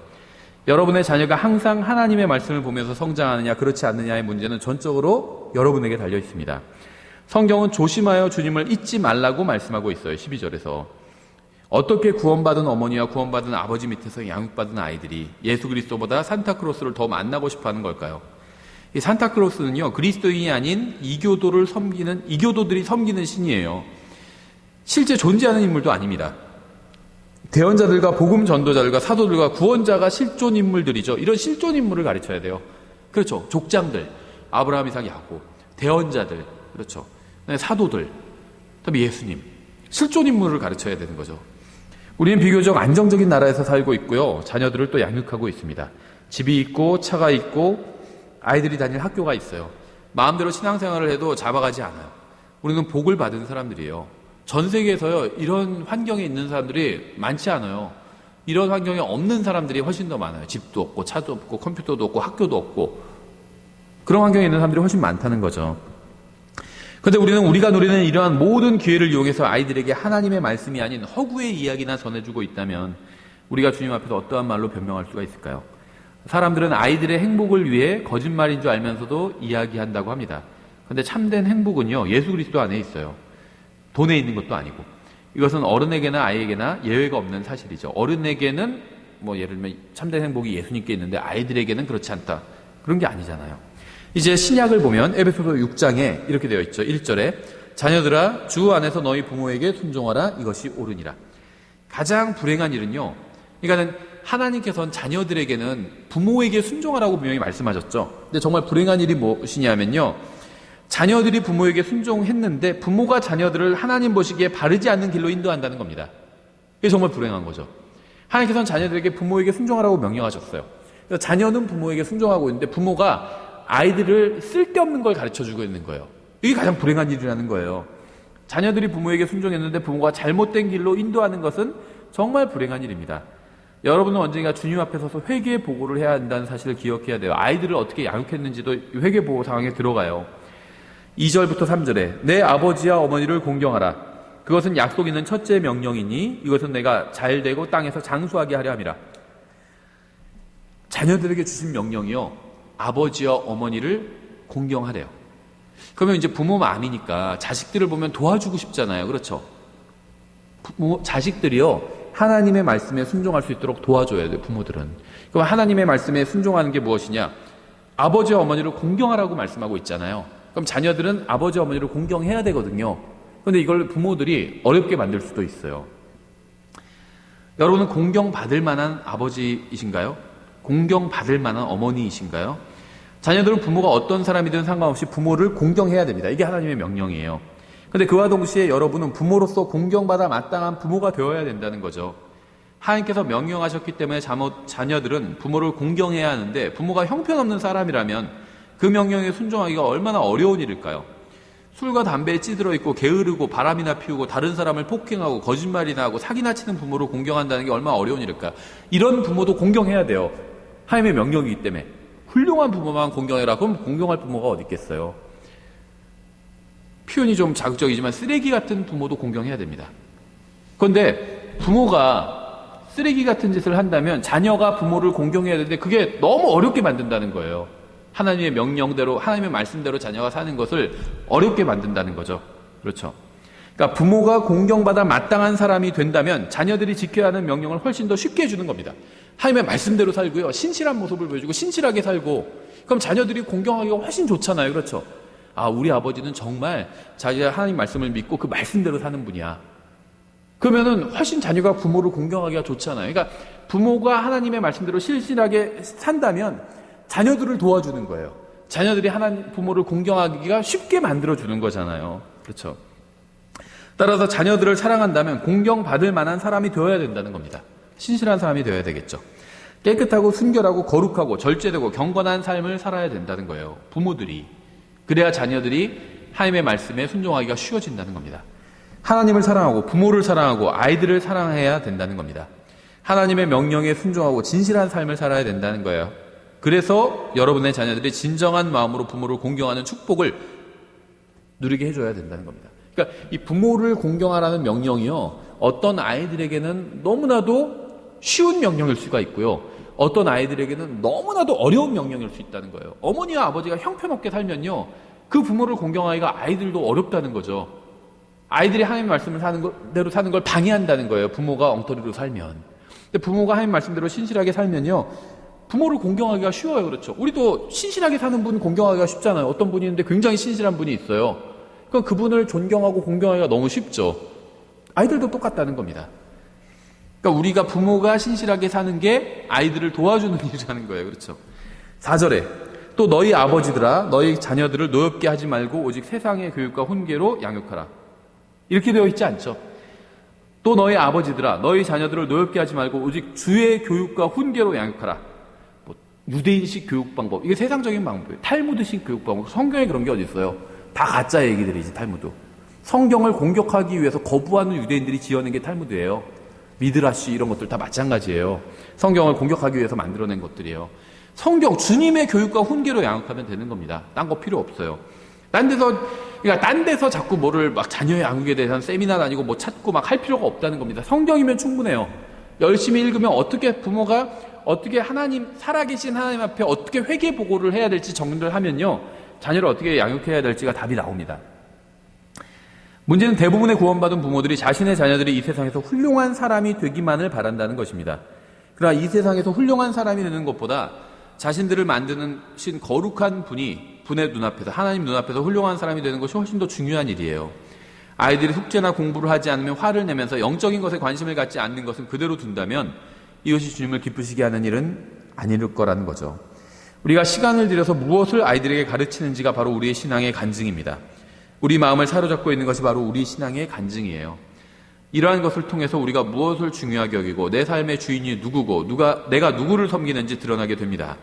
여러분의 자녀가 항상 하나님의 말씀을 보면서 성장하느냐 그렇지 않느냐의 문제는 전적으로 여러분에게 달려 있습니다. 성경은 조심하여 주님을 잊지 말라고 말씀하고 있어요. 12절에서 어떻게 구원받은 어머니와 구원받은 아버지 밑에서 양육받은 아이들이 예수 그리스도보다 산타클로스를 더 만나고 싶어하는 걸까요? 이 산타클로스는요, 그리스도인이 아닌 이교도들이 섬기는 신이에요. 실제 존재하는 인물도 아닙니다. 대언자들과 복음 전도자들과 사도들과 구원자가 실존 인물들이죠. 이런 실존 인물을 가르쳐야 돼요. 그렇죠. 족장들, 아브라함, 이삭, 야곱, 대언자들, 그렇죠. 사도들, 그다음에 예수님, 실존 인물을 가르쳐야 되는 거죠. 우리는 비교적 안정적인 나라에서 살고 있고요. 자녀들을 또 양육하고 있습니다. 집이 있고 차가 있고 아이들이 다닐 학교가 있어요. 마음대로 신앙생활을 해도 잡아가지 않아요. 우리는 복을 받은 사람들이에요. 전 세계에서요, 이런 환경에 있는 사람들이 많지 않아요. 이런 환경에 없는 사람들이 훨씬 더 많아요. 집도 없고 차도 없고 컴퓨터도 없고 학교도 없고 그런 환경에 있는 사람들이 훨씬 많다는 거죠. 그런데 우리가 누리는 이러한 모든 기회를 이용해서 아이들에게 하나님의 말씀이 아닌 허구의 이야기나 전해주고 있다면 우리가 주님 앞에서 어떠한 말로 변명할 수가 있을까요? 사람들은 아이들의 행복을 위해 거짓말인 줄 알면서도 이야기한다고 합니다. 그런데 참된 행복은요, 예수 그리스도 안에 있어요. 돈에 있는 것도 아니고. 이것은 어른에게나 아이에게나 예외가 없는 사실이죠. 어른에게는 예를 들면 참된 행복이 예수님께 있는데 아이들에게는 그렇지 않다. 그런 게 아니잖아요. 이제 신약을 보면 에베소서 6장에 이렇게 되어 있죠. 1절에 자녀들아 주 안에서 너희 부모에게 순종하라 이것이 옳으니라. 가장 불행한 일은요, 그러니까는 하나님께서는 자녀들에게는 부모에게 순종하라고 분명히 말씀하셨죠. 근데 정말 불행한 일이 무엇이냐면요, 자녀들이 부모에게 순종했는데 부모가 자녀들을 하나님 보시기에 바르지 않는 길로 인도한다는 겁니다. 이게 정말 불행한 거죠. 하나님께서는 자녀들에게 부모에게 순종하라고 명령하셨어요. 그래서 자녀는 부모에게 순종하고 있는데 부모가 아이들을 쓸데없는 걸 가르쳐주고 있는 거예요. 이게 가장 불행한 일이라는 거예요. 자녀들이 부모에게 순종했는데 부모가 잘못된 길로 인도하는 것은 정말 불행한 일입니다. 여러분은 언젠가 주님 앞에 서서 회개 보고를 해야 한다는 사실을 기억해야 돼요. 아이들을 어떻게 양육했는지도 회개 보고 상황에 들어가요. 2절부터 3절에 내 아버지와 어머니를 공경하라. 그것은 약속 있는 첫째 명령이니 이것은 내가 잘되고 땅에서 장수하게 하려 함이라. 자녀들에게 주신 명령이요, 아버지와 어머니를 공경하래요. 그러면 이제 부모 마음이니까 자식들을 보면 도와주고 싶잖아요. 그렇죠? 자식들이요, 하나님의 말씀에 순종할 수 있도록 도와줘야 돼요. 부모들은. 그럼 하나님의 말씀에 순종하는 게 무엇이냐? 아버지와 어머니를 공경하라고 말씀하고 있잖아요. 그럼 자녀들은 아버지와 어머니를 공경해야 되거든요. 그런데 이걸 부모들이 어렵게 만들 수도 있어요. 여러분은 공경받을 만한 아버지이신가요? 공경받을 만한 어머니이신가요? 자녀들은 부모가 어떤 사람이든 상관없이 부모를 공경해야 됩니다. 이게 하나님의 명령이에요. 근데 그와 동시에 여러분은 부모로서 공경받아 마땅한 부모가 되어야 된다는 거죠. 하나님께서 명령하셨기 때문에 자녀들은 부모를 공경해야 하는데 부모가 형편없는 사람이라면 그 명령에 순종하기가 얼마나 어려운 일일까요? 술과 담배에 찌들어 있고 게으르고 바람이나 피우고 다른 사람을 폭행하고 거짓말이나 하고 사기나 치는 부모를 공경한다는 게 얼마나 어려운 일일까? 이런 부모도 공경해야 돼요. 하나님의 명령이기 때문에. 훌륭한 부모만 공경해라. 그럼 공경할 부모가 어디 있겠어요? 표현이 좀 자극적이지만 쓰레기 같은 부모도 공경해야 됩니다. 그런데 부모가 쓰레기 같은 짓을 한다면 자녀가 부모를 공경해야 되는데 그게 너무 어렵게 만든다는 거예요. 하나님의 명령대로, 하나님의 말씀대로 자녀가 사는 것을 어렵게 만든다는 거죠. 그렇죠. 그러니까 부모가 공경받아 마땅한 사람이 된다면 자녀들이 지켜야 하는 명령을 훨씬 더 쉽게 해주는 겁니다. 하나님의 말씀대로 살고요. 신실한 모습을 보여주고 신실하게 살고 그럼 자녀들이 공경하기가 훨씬 좋잖아요. 그렇죠. 아, 우리 아버지는 정말 자기가 하나님 말씀을 믿고 그 말씀대로 사는 분이야. 그러면은 훨씬 자녀가 부모를 공경하기가 좋잖아요. 그러니까 부모가 하나님의 말씀대로 신실하게 산다면 자녀들을 도와주는 거예요. 자녀들이 하나님 부모를 공경하기가 쉽게 만들어주는 거잖아요. 그렇죠. 따라서 자녀들을 사랑한다면 공경받을 만한 사람이 되어야 된다는 겁니다. 신실한 사람이 되어야 되겠죠. 깨끗하고 순결하고 거룩하고 절제되고 경건한 삶을 살아야 된다는 거예요. 부모들이. 그래야 자녀들이 하나님의 말씀에 순종하기가 쉬워진다는 겁니다. 하나님을 사랑하고 부모를 사랑하고 아이들을 사랑해야 된다는 겁니다. 하나님의 명령에 순종하고 진실한 삶을 살아야 된다는 거예요. 그래서 여러분의 자녀들이 진정한 마음으로 부모를 공경하는 축복을 누리게 해줘야 된다는 겁니다. 그러니까 이 부모를 공경하라는 명령이요, 어떤 아이들에게는 너무나도 쉬운 명령일 수가 있고요, 어떤 아이들에게는 너무나도 어려운 명령일 수 있다는 거예요. 어머니와 아버지가 형편없게 살면요, 그 부모를 공경하기가 아이들도 어렵다는 거죠. 아이들이 하나님의 말씀을 대로 사는 걸 방해한다는 거예요. 부모가 엉터리로 살면. 근데 부모가 하나님 말씀대로 신실하게 살면요, 부모를 공경하기가 쉬워요. 그렇죠. 우리도 신실하게 사는 분 공경하기가 쉽잖아요. 어떤 분이 있는데 굉장히 신실한 분이 있어요. 그럼 그분을 존경하고 공경하기가 너무 쉽죠. 아이들도 똑같다는 겁니다. 그러니까 우리가 부모가 신실하게 사는 게 아이들을 도와주는 일이라는 거예요. 그렇죠. 4절에 또 너희 아버지들아 너희 자녀들을 노엽게 하지 말고 오직 세상의 교육과 훈계로 양육하라. 이렇게 되어 있지 않죠. 또 너희 아버지들아 너희 자녀들을 노엽게 하지 말고 오직 주의 교육과 훈계로 양육하라. 뭐 유대인식 교육 방법, 이게 세상적인 방법이에요. 탈무드식 교육 방법. 성경에 그런 게 어디 있어요? 다 가짜 얘기들이지. 탈무드. 성경을 공격하기 위해서 거부하는 유대인들이 지어낸 게 탈무드예요. 미드라시 이런 것들 다 마찬가지예요. 성경을 공격하기 위해서 만들어낸 것들이에요. 성경, 주님의 교육과 훈계로 양육하면 되는 겁니다. 딴 거 필요 없어요. 딴 데서 자꾸 뭐를 막 자녀의 양육에 대해서는 세미나 다니고 뭐 찾고 막 할 필요가 없다는 겁니다. 성경이면 충분해요. 열심히 읽으면 어떻게 부모가 어떻게 하나님, 살아계신 하나님 앞에 어떻게 회개 보고를 해야 될지 정리를 하면요, 자녀를 어떻게 양육해야 될지가 답이 나옵니다. 문제는 대부분의 구원받은 부모들이 자신의 자녀들이 이 세상에서 훌륭한 사람이 되기만을 바란다는 것입니다. 그러나 이 세상에서 훌륭한 사람이 되는 것보다 자신들을 만드신 거룩한 분의 눈앞에서, 하나님 눈앞에서 훌륭한 사람이 되는 것이 훨씬 더 중요한 일이에요. 아이들이 숙제나 공부를 하지 않으면 화를 내면서 영적인 것에 관심을 갖지 않는 것은 그대로 둔다면 이것이 주님을 기쁘시게 하는 일은 아닐 거라는 거죠. 우리가 시간을 들여서 무엇을 아이들에게 가르치는지가 바로 우리의 신앙의 간증입니다. 우리 마음을 사로잡고 있는 것이 바로 우리 신앙의 간증이에요. 이러한 것을 통해서 우리가 무엇을 중요하게 여기고 내 삶의 주인이 누구고 내가 누구를 섬기는지 드러나게 됩니다.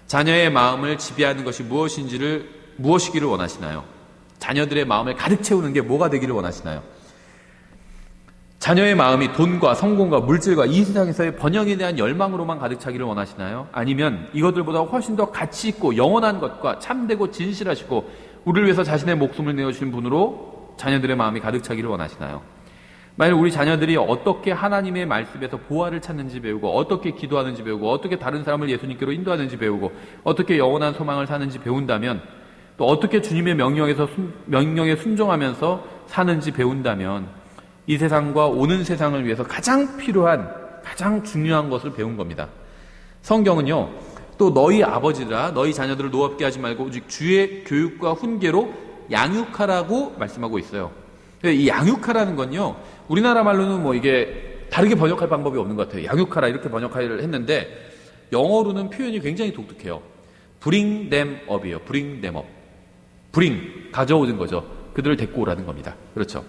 자녀의 마음을 지배하는 것이 무엇이기를 원하시나요? 자녀들의 마음을 가득 채우는 게 뭐가 되기를 원하시나요? 자녀의 마음이 돈과 성공과 물질과 이 세상에서의 번영에 대한 열망으로만 가득 차기를 원하시나요? 아니면 이것들보다 훨씬 더 가치 있고 영원한 것과 참되고 진실하시고 우리를 위해서 자신의 목숨을 내어주신 분으로 자녀들의 마음이 가득 차기를 원하시나요? 만약 우리 자녀들이 어떻게 하나님의 말씀에서 보화를 찾는지 배우고 어떻게 기도하는지 배우고 어떻게 다른 사람을 예수님께로 인도하는지 배우고 어떻게 영원한 소망을 사는지 배운다면, 또 어떻게 주님의 명령에 순종하면서 사는지 배운다면 이 세상과 오는 세상을 위해서 가장 필요한, 가장 중요한 것을 배운 겁니다. 성경은요, 또 너희 아버지라 너희 자녀들을 노엽게 하지 말고 오직 주의 교육과 훈계로 양육하라고 말씀하고 있어요. 이 양육하라는 건요, 우리나라 말로는 뭐 이게 다르게 번역할 방법이 없는 것 같아요. 양육하라 이렇게 번역을 했는데 영어로는 표현이 굉장히 독특해요. bring them up이에요. bring them up. bring, 가져오는 거죠. 그들을 데리고 오라는 겁니다. 그렇죠.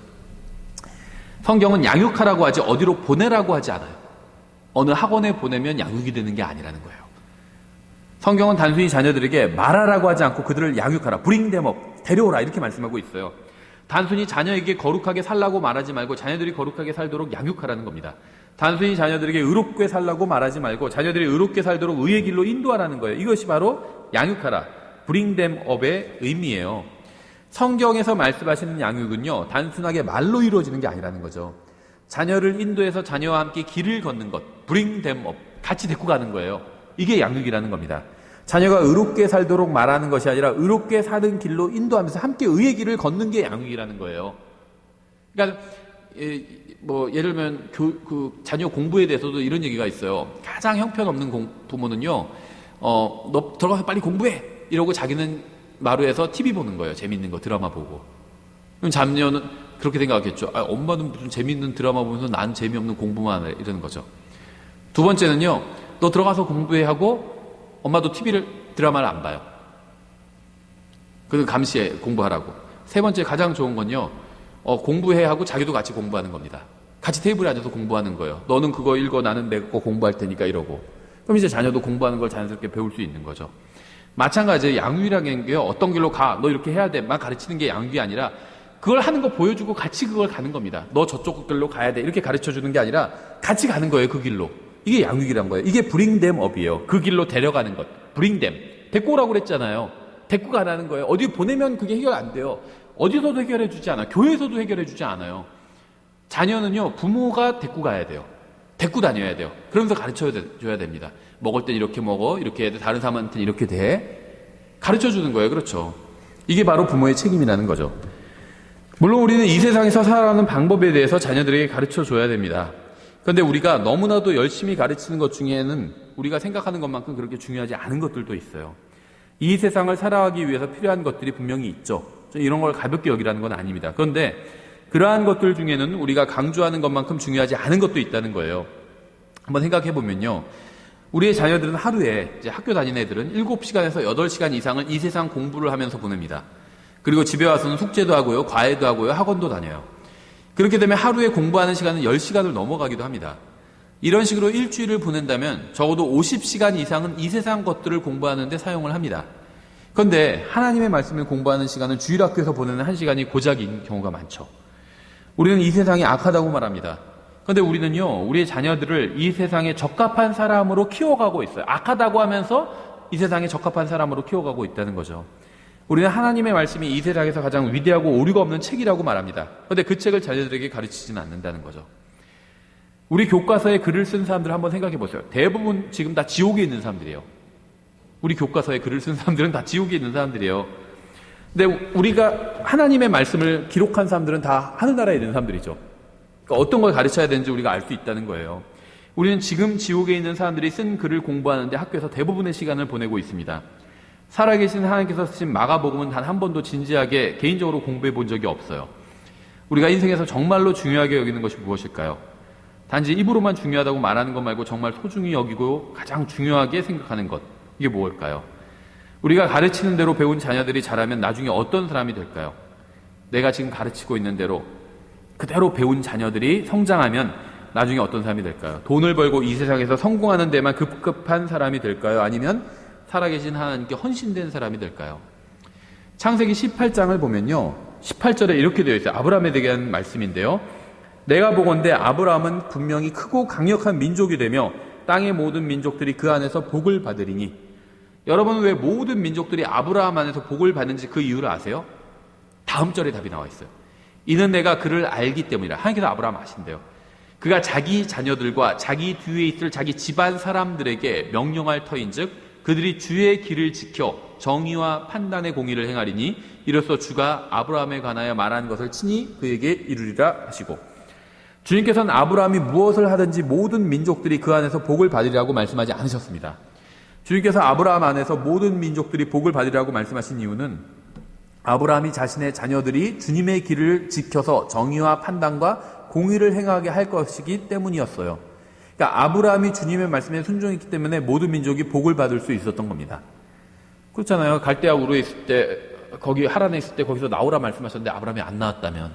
성경은 양육하라고 하지 어디로 보내라고 하지 않아요. 어느 학원에 보내면 양육이 되는 게 아니라는 거예요. 성경은 단순히 자녀들에게 말하라고 하지 않고 그들을 양육하라. bring them up. 데려오라. 이렇게 말씀하고 있어요. 단순히 자녀에게 거룩하게 살라고 말하지 말고 자녀들이 거룩하게 살도록 양육하라는 겁니다. 단순히 자녀들에게 의롭게 살라고 말하지 말고 자녀들이 의롭게 살도록 의의 길로 인도하라는 거예요. 이것이 바로 양육하라. bring them up의 의미예요. 성경에서 말씀하시는 양육은요, 단순하게 말로 이루어지는 게 아니라는 거죠. 자녀를 인도해서 자녀와 함께 길을 걷는 것, bring them up, 같이 데리고 가는 거예요. 이게 양육이라는 겁니다. 자녀가 의롭게 살도록 말하는 것이 아니라 의롭게 사는 길로 인도하면서 함께 의의 길을 걷는 게 양육이라는 거예요. 그러니까 예를 들면 자녀 공부에 대해서도 이런 얘기가 있어요. 가장 형편없는 부모는요, 너 들어가서 빨리 공부해! 이러고 자기는 마루에서 TV 보는 거예요. 재밌는 거, 드라마 보고. 그럼 자녀는 그렇게 생각하겠죠. 엄마는 무슨 재밌는 드라마 보면서 난 재미없는 공부만 해. 이러는 거죠. 두 번째는요, 너 들어가서 공부해 하고 엄마도 드라마를 안 봐요. 그는 감시해, 공부하라고. 세 번째 가장 좋은 건요, 공부해 하고 자기도 같이 공부하는 겁니다. 같이 테이블에 앉아서 공부하는 거예요. 너는 그거 읽어, 나는 내 거 공부할 테니까 이러고. 그럼 이제 자녀도 공부하는 걸 자연스럽게 배울 수 있는 거죠. 마찬가지예요. 양육이라는 게 어떤 길로 가, 너 이렇게 해야 돼, 막 가르치는 게 양육이 아니라 그걸 하는 거 보여주고 같이 그걸 가는 겁니다. 너 저쪽 길로 가야 돼, 이렇게 가르쳐주는 게 아니라 같이 가는 거예요. 그 길로. 이게 양육이란 거예요. 이게 bring them up이에요. 그 길로 데려가는 것. bring them. 데리고 오라고 그랬잖아요. 데리고 가라는 거예요. 어디 보내면 그게 해결 안 돼요. 어디서도 해결해 주지 않아요. 교회에서도 해결해 주지 않아요. 자녀는요, 부모가 데리고 가야 돼요. 데리고 다녀야 돼요. 그러면서 가르쳐줘야 됩니다. 먹을 땐 이렇게 먹어, 이렇게 해야 돼, 다른 사람한테는 이렇게 돼. 가르쳐주는 거예요. 그렇죠. 이게 바로 부모의 책임이라는 거죠. 물론 우리는 이 세상에서 살아가는 방법에 대해서 자녀들에게 가르쳐줘야 됩니다. 그런데 우리가 너무나도 열심히 가르치는 것 중에는 우리가 생각하는 것만큼 그렇게 중요하지 않은 것들도 있어요. 이 세상을 살아가기 위해서 필요한 것들이 분명히 있죠. 이런 걸 가볍게 여기라는 건 아닙니다. 그런데 그러한 것들 중에는 우리가 강조하는 것만큼 중요하지 않은 것도 있다는 거예요. 한번 생각해 보면요. 우리의 자녀들은 하루에, 이제 학교 다니는 애들은 7시간에서 8시간 이상을 이 세상 공부를 하면서 보냅니다. 그리고 집에 와서는 숙제도 하고요, 과외도 하고요, 학원도 다녀요. 그렇게 되면 하루에 공부하는 시간은 10시간을 넘어가기도 합니다. 이런 식으로 일주일을 보낸다면 적어도 50시간 이상은 이 세상 것들을 공부하는 데 사용을 합니다. 그런데 하나님의 말씀을 공부하는 시간은 주일학교에서 보내는 1시간이 고작인 경우가 많죠. 우리는 이 세상이 악하다고 말합니다. 그런데 우리는요, 우리의 자녀들을 이 세상에 적합한 사람으로 키워가고 있어요. 악하다고 하면서 이 세상에 적합한 사람으로 키워가고 있다는 거죠. 우리는 하나님의 말씀이 이 세상에서 가장 위대하고 오류가 없는 책이라고 말합니다. 그런데 그 책을 자녀들에게 가르치지는 않는다는 거죠. 우리 교과서에 글을 쓴 사람들 한번 생각해 보세요. 대부분 지금 다 지옥에 있는 사람들이에요. 우리 교과서에 글을 쓴 사람들은 다 지옥에 있는 사람들이에요. 근데 우리가 하나님의 말씀을 기록한 사람들은 다 하늘나라에 있는 사람들이죠. 그러니까 어떤 걸 가르쳐야 되는지 우리가 알 수 있다는 거예요. 우리는 지금 지옥에 있는 사람들이 쓴 글을 공부하는데 학교에서 대부분의 시간을 보내고 있습니다. 살아계신 하나님께서 쓰신 마가복음은 단 한 번도 진지하게 개인적으로 공부해 본 적이 없어요. 우리가 인생에서 정말로 중요하게 여기는 것이 무엇일까요? 단지 입으로만 중요하다고 말하는 것 말고 정말 소중히 여기고 가장 중요하게 생각하는 것, 이게 무엇일까요? 우리가 가르치는 대로 배운 자녀들이 자라면 나중에 어떤 사람이 될까요? 내가 지금 가르치고 있는 대로 그대로 배운 자녀들이 성장하면 나중에 어떤 사람이 될까요? 돈을 벌고 이 세상에서 성공하는 데만 급급한 사람이 될까요? 아니면 살아계신 하나님께 헌신된 사람이 될까요? 창세기 18장을 보면요, 18절에 이렇게 되어 있어요. 아브라함에 대한 말씀인데요. 내가 보건대 아브라함은 분명히 크고 강력한 민족이 되며 땅의 모든 민족들이 그 안에서 복을 받으리니. 여러분은 왜 모든 민족들이 아브라함 안에서 복을 받는지 그 이유를 아세요? 다음 절에 답이 나와 있어요. 이는 내가 그를 알기 때문이라. 하나님께서 아브라함 아신대요. 그가 자기 자녀들과 자기 뒤에 있을 자기 집안 사람들에게 명령할 터인즉 그들이 주의 길을 지켜 정의와 판단의 공의를 행하리니 이로써 주가 아브라함에 관하여 말한 것을 친히 그에게 이루리라 하시고, 주님께서는 아브라함이 무엇을 하든지 모든 민족들이 그 안에서 복을 받으리라고 말씀하지 않으셨습니다. 주님께서 아브라함 안에서 모든 민족들이 복을 받으리라고 말씀하신 이유는 아브라함이 자신의 자녀들이 주님의 길을 지켜서 정의와 판단과 공의를 행하게 할 것이기 때문이었어요. 그러니까 아브라함이 주님의 말씀에 순종했기 때문에 모든 민족이 복을 받을 수 있었던 겁니다. 그렇잖아요. 갈대아 우르에 있을 때, 거기 하란에 있을 때 거기서 나오라 말씀하셨는데 아브라함이 안 나왔다면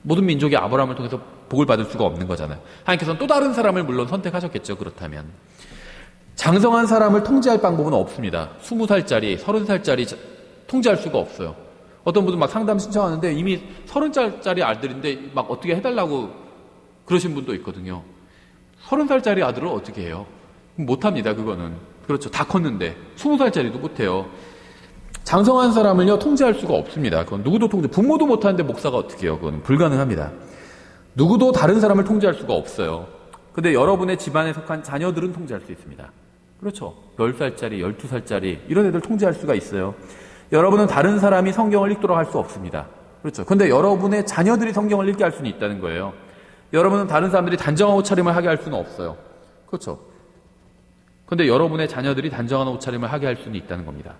모든 민족이 아브라함을 통해서 복을 받을 수가 없는 거잖아요. 하나님께서는 또 다른 사람을 물론 선택하셨겠죠. 그렇다면 장성한 사람을 통제할 방법은 없습니다. 20살짜리, 30살짜리 통제할 수가 없어요. 어떤 분은 막 상담 신청하는데 이미 30살짜리 아들인데 막 어떻게 해달라고 그러신 분도 있거든요. 30살짜리 아들을 어떻게 해요? 못합니다. 그거는. 그렇죠. 다 컸는데 20살짜리도 못해요. 장성한 사람을요 통제할 수가 없습니다. 그건 누구도 부모도 못하는데 목사가 어떻게 해요? 그건 불가능합니다. 누구도 다른 사람을 통제할 수가 없어요. 근데 여러분의 집안에 속한 자녀들은 통제할 수 있습니다. 그렇죠. 10살짜리, 12살짜리 이런 애들 통제할 수가 있어요. 여러분은 다른 사람이 성경을 읽도록 할 수 없습니다. 그렇죠. 근데 여러분의 자녀들이 성경을 읽게 할 수는 있다는 거예요. 여러분은 다른 사람들이 단정한 옷차림을 하게 할 수는 없어요. 그렇죠. 근데 여러분의 자녀들이 단정한 옷차림을 하게 할 수는 있다는 겁니다.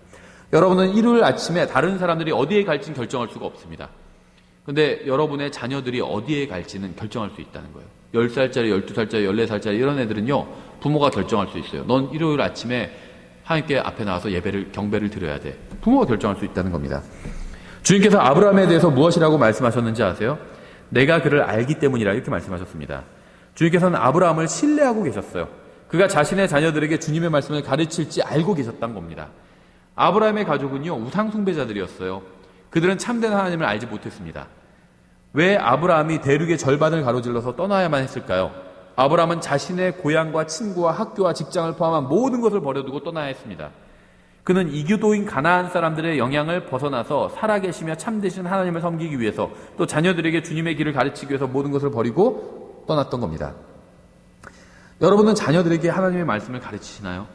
여러분은 일요일 아침에 다른 사람들이 어디에 갈지는 결정할 수가 없습니다. 근데 여러분의 자녀들이 어디에 갈지는 결정할 수 있다는 거예요. 10살짜리, 12살짜리, 14살짜리 이런 애들은요. 부모가 결정할 수 있어요. 넌 일요일 아침에 하나님께 앞에 나와서 경배를 드려야 돼. 부모가 결정할 수 있다는 겁니다. 주님께서 아브라함에 대해서 무엇이라고 말씀하셨는지 아세요? 내가 그를 알기 때문이라 이렇게 말씀하셨습니다. 주님께서는 아브라함을 신뢰하고 계셨어요. 그가 자신의 자녀들에게 주님의 말씀을 가르칠지 알고 계셨던 겁니다. 아브라함의 가족은요, 우상숭배자들이었어요. 그들은 참된 하나님을 알지 못했습니다. 왜 아브라함이 대륙의 절반을 가로질러서 떠나야만 했을까요? 아브라함은 자신의 고향과 친구와 학교와 직장을 포함한 모든 것을 버려두고 떠나야 했습니다. 그는 이교도인 가나안 사람들의 영향을 벗어나서 살아계시며 참되신 하나님을 섬기기 위해서 또 자녀들에게 주님의 길을 가르치기 위해서 모든 것을 버리고 떠났던 겁니다. 여러분은 자녀들에게 하나님의 말씀을 가르치시나요?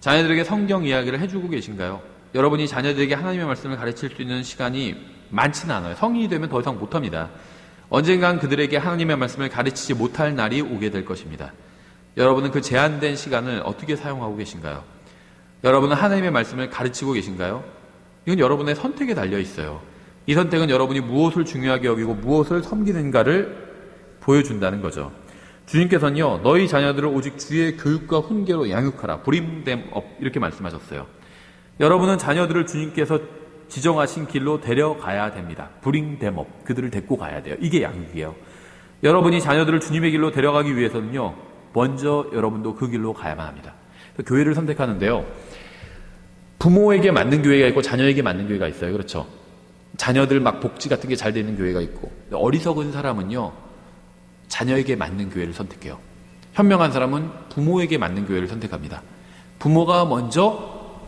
자녀들에게 성경 이야기를 해주고 계신가요? 여러분이 자녀들에게 하나님의 말씀을 가르칠 수 있는 시간이 많지는 않아요. 성인이 되면 더 이상 못합니다. 언젠간 그들에게 하나님의 말씀을 가르치지 못할 날이 오게 될 것입니다. 여러분은 그 제한된 시간을 어떻게 사용하고 계신가요? 여러분은 하나님의 말씀을 가르치고 계신가요? 이건 여러분의 선택에 달려 있어요. 이 선택은 여러분이 무엇을 중요하게 여기고 무엇을 섬기는가를 보여준다는 거죠. 주님께서는요, 너희 자녀들을 오직 주의 교육과 훈계로 양육하라. bring them up. 이렇게 말씀하셨어요. 여러분은 자녀들을 주님께서 지정하신 길로 데려가야 됩니다. bring them up. 그들을 데리고 가야 돼요. 이게 양육이에요. 여러분이 자녀들을 주님의 길로 데려가기 위해서는요, 먼저 여러분도 그 길로 가야만 합니다. 교회를 선택하는데요, 부모에게 맞는 교회가 있고 자녀에게 맞는 교회가 있어요. 그렇죠? 자녀들 막 복지 같은 게 잘 되는 교회가 있고, 어리석은 사람은요, 자녀에게 맞는 교회를 선택해요. 현명한 사람은 부모에게 맞는 교회를 선택합니다. 부모가 먼저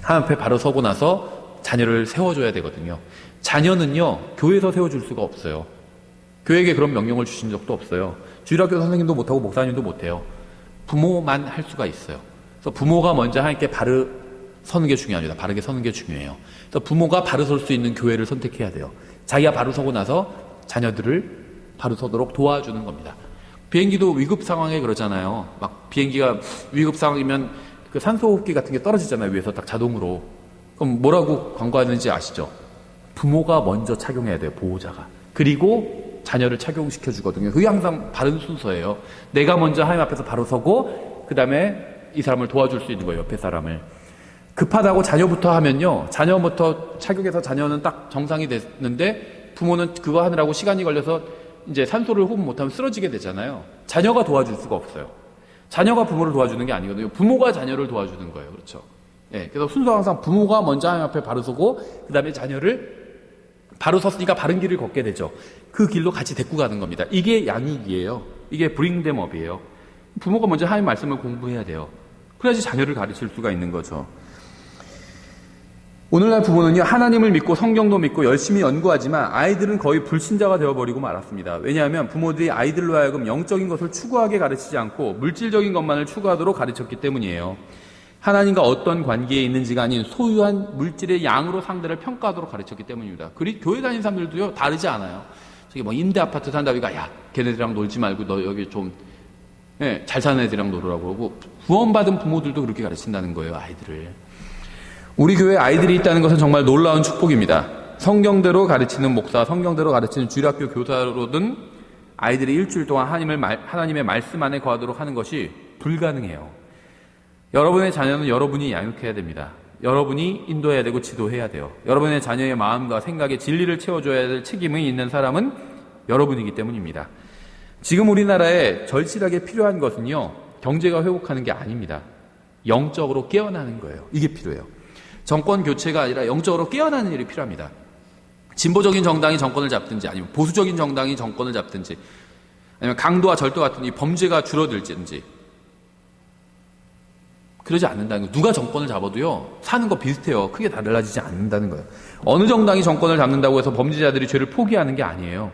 하나님 앞에 바로 서고 나서 자녀를 세워줘야 되거든요. 자녀는요, 교회에서 세워줄 수가 없어요. 교회에게 그런 명령을 주신 적도 없어요. 주일학교 선생님도 못하고 목사님도 못해요. 부모만 할 수가 있어요. 그래서 부모가 먼저 하나님께 바로 서는 게 중요합니다. 바르게 서는 게 중요해요. 그래서 부모가 바로 설 수 있는 교회를 선택해야 돼요. 자기가 바로 서고 나서 자녀들을 바로 서도록 도와주는 겁니다. 비행기도 위급 상황에 그러잖아요. 막 비행기가 위급 상황이면 그 산소호흡기 같은 게 떨어지잖아요. 위에서 딱 자동으로. 그럼 뭐라고 광고하는지 아시죠? 부모가 먼저 착용해야 돼요. 보호자가. 그리고 자녀를 착용시켜 주거든요. 그게 항상 바른 순서예요. 내가 먼저 하나님 앞에서 바로 서고 그 다음에 이 사람을 도와줄 수 있는 거예요. 옆에 사람을. 급하다고 자녀부터 하면요, 자녀부터 착용해서 자녀는 딱 정상이 됐는데 부모는 그거 하느라고 시간이 걸려서 이제 산소를 호흡 못하면 쓰러지게 되잖아요. 자녀가 도와줄 수가 없어요. 자녀가 부모를 도와주는 게 아니거든요. 부모가 자녀를 도와주는 거예요. 그렇죠? 예, 그래서 순서가 항상 부모가 먼저 하나님 앞에 바로 서고 그 다음에 자녀를 바로 섰으니까 바른 길을 걷게 되죠. 그 길로 같이 데리고 가는 겁니다. 이게 양육이에요. 이게 bring them up이에요. 부모가 먼저 하나님 말씀을 공부해야 돼요. 그래야지 자녀를 가르칠 수가 있는 거죠. 오늘날 부모는요, 하나님을 믿고 성경도 믿고 열심히 연구하지만 아이들은 거의 불신자가 되어버리고 말았습니다. 왜냐하면 부모들이 아이들로 하여금 영적인 것을 추구하게 가르치지 않고 물질적인 것만을 추구하도록 가르쳤기 때문이에요. 하나님과 어떤 관계에 있는지가 아닌 소유한 물질의 양으로 상대를 평가하도록 가르쳤기 때문입니다. 교회 다니는 사람들도요, 다르지 않아요. 저기 뭐 임대 아파트 산다니까, 야, 걔네들이랑 놀지 말고 너 여기 좀, 예, 잘 사는 애들이랑 놀으라고 그러고, 구원받은 부모들도 그렇게 가르친다는 거예요, 아이들을. 우리 교회에 아이들이 있다는 것은 정말 놀라운 축복입니다. 성경대로 가르치는 목사, 성경대로 가르치는 주일학교 교사로든 아이들이 일주일 동안 하나님의 말씀 안에 거하도록 하는 것이 불가능해요. 여러분의 자녀는 여러분이 양육해야 됩니다. 여러분이 인도해야 되고 지도해야 돼요. 여러분의 자녀의 마음과 생각에 진리를 채워줘야 될 책임이 있는 사람은 여러분이기 때문입니다. 지금 우리나라에 절실하게 필요한 것은요, 경제가 회복하는 게 아닙니다. 영적으로 깨어나는 거예요. 이게 필요해요. 정권 교체가 아니라 영적으로 깨어나는 일이 필요합니다. 진보적인 정당이 정권을 잡든지, 아니면 보수적인 정당이 정권을 잡든지, 아니면 강도와 절도 같은 이 범죄가 줄어들든지, 그러지 않는다는 거예요. 누가 정권을 잡아도요, 사는 거 비슷해요. 크게 달라지지 않는다는 거예요. 어느 정당이 정권을 잡는다고 해서 범죄자들이 죄를 포기하는 게 아니에요.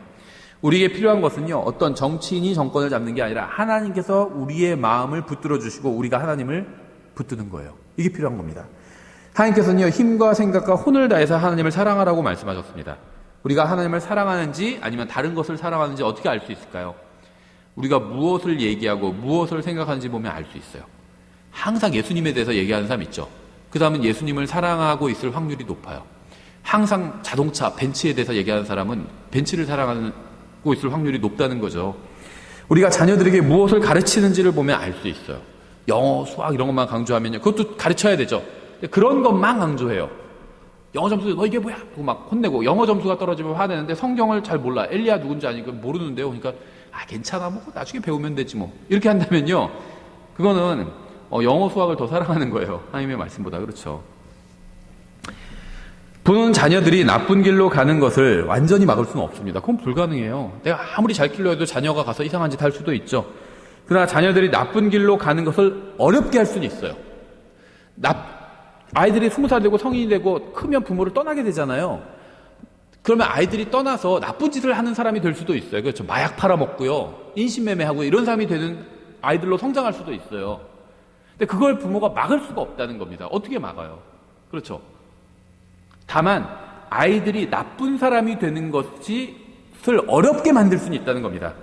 우리에게 필요한 것은요, 어떤 정치인이 정권을 잡는 게 아니라 하나님께서 우리의 마음을 붙들어 주시고 우리가 하나님을 붙드는 거예요. 이게 필요한 겁니다. 하나님께서는요, 힘과 생각과 혼을 다해서 하나님을 사랑하라고 말씀하셨습니다. 우리가 하나님을 사랑하는지 아니면 다른 것을 사랑하는지 어떻게 알 수 있을까요? 우리가 무엇을 얘기하고 무엇을 생각하는지 보면 알 수 있어요. 항상 예수님에 대해서 얘기하는 사람 있죠. 그 다음은 예수님을 사랑하고 있을 확률이 높아요. 항상 자동차, 벤츠에 대해서 얘기하는 사람은 벤츠를 사랑하고 있을 확률이 높다는 거죠. 우리가 자녀들에게 무엇을 가르치는지를 보면 알 수 있어요. 영어, 수학 이런 것만 강조하면요, 그것도 가르쳐야 되죠. 그런 것만 강조해요. 영어 점수 너 이게 뭐야? 하고 막 혼내고, 영어 점수가 떨어지면 화내는데 성경을 잘 몰라. 엘리야 누군지 아니까 모르는데요. 그러니까 괜찮아, 뭐 나중에 배우면 되지 뭐. 이렇게 한다면요, 그거는 영어 수학을 더 사랑하는 거예요. 하나님의 말씀보다. 그렇죠. 보는 자녀들이 나쁜 길로 가는 것을 완전히 막을 수는 없습니다. 그건 불가능해요. 내가 아무리 잘 키워도 자녀가 가서 이상한 짓 할 수도 있죠. 그러나 자녀들이 나쁜 길로 가는 것을 어렵게 할 수는 있어요. 아이들이 20살 되고 성인이 되고 크면 부모를 떠나게 되잖아요. 그러면 아이들이 떠나서 나쁜 짓을 하는 사람이 될 수도 있어요. 그렇죠. 마약 팔아먹고요, 인신매매하고 이런 사람이 되는 아이들로 성장할 수도 있어요. 근데 그걸 부모가 막을 수가 없다는 겁니다. 어떻게 막아요? 그렇죠. 다만 아이들이 나쁜 사람이 되는 것을 어렵게 만들 수는 있다는 겁니다.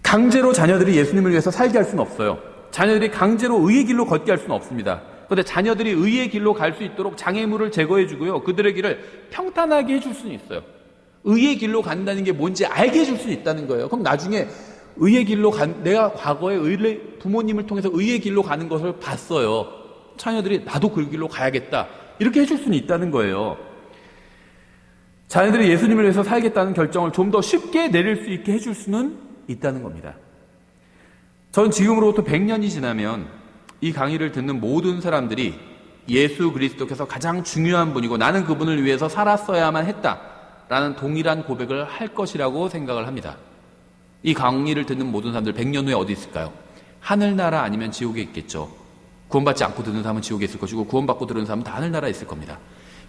강제로 자녀들이 예수님을 위해서 살게 할 수는 없어요. 자녀들이 강제로 의의 길로 걷게 할 수는 없습니다. 그런데 자녀들이 의의 길로 갈 수 있도록 장애물을 제거해주고요, 그들의 길을 평탄하게 해줄 수는 있어요. 의의 길로 간다는 게 뭔지 알게 해줄 수는 있다는 거예요. 그럼 나중에 의의 길로 내가 과거에 부모님을 통해서 의의 길로 가는 것을 봤어요. 자녀들이 나도 그 길로 가야겠다, 이렇게 해줄 수는 있다는 거예요. 자녀들이 예수님을 위해서 살겠다는 결정을 좀 더 쉽게 내릴 수 있게 해줄 수는 있다는 겁니다. 전 지금으로부터 100년이 지나면 이 강의를 듣는 모든 사람들이 예수 그리스도께서 가장 중요한 분이고 나는 그분을 위해서 살았어야만 했다라는 동일한 고백을 할 것이라고 생각을 합니다. 이 강의를 듣는 모든 사람들 100년 후에 어디 있을까요? 하늘나라 아니면 지옥에 있겠죠. 구원받지 않고 듣는 사람은 지옥에 있을 것이고 구원받고 들은 사람은 다 하늘나라에 있을 겁니다.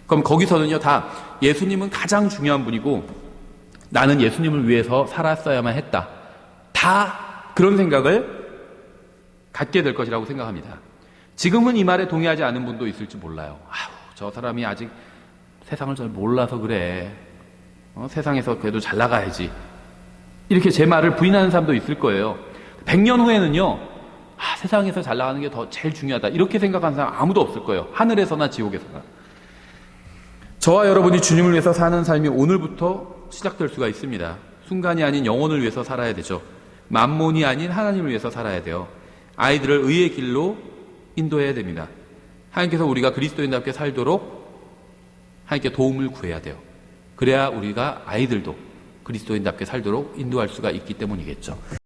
그럼 거기서는요, 다 예수님은 가장 중요한 분이고 나는 예수님을 위해서 살았어야만 했다, 다 그런 생각을 갖게 될 것이라고 생각합니다. 지금은 이 말에 동의하지 않는 분도 있을지 몰라요. 저 사람이 아직 세상을 잘 몰라서 그래. 세상에서 그래도 잘 나가야지. 이렇게 제 말을 부인하는 사람도 있을 거예요. 100년 후에는요, 세상에서 잘 나가는 게 더 제일 중요하다, 이렇게 생각하는 사람 아무도 없을 거예요. 하늘에서나 지옥에서나. 저와 여러분이 주님을 위해서 사는 삶이 오늘부터 시작될 수가 있습니다. 순간이 아닌 영혼을 위해서 살아야 되죠. 만몬이 아닌 하나님을 위해서 살아야 돼요. 아이들을 의의 길로 인도해야 됩니다. 하나님께서 우리가 그리스도인답게 살도록 하나님께 도움을 구해야 돼요. 그래야 우리가 아이들도 그리스도인답게 살도록 인도할 수가 있기 때문이겠죠.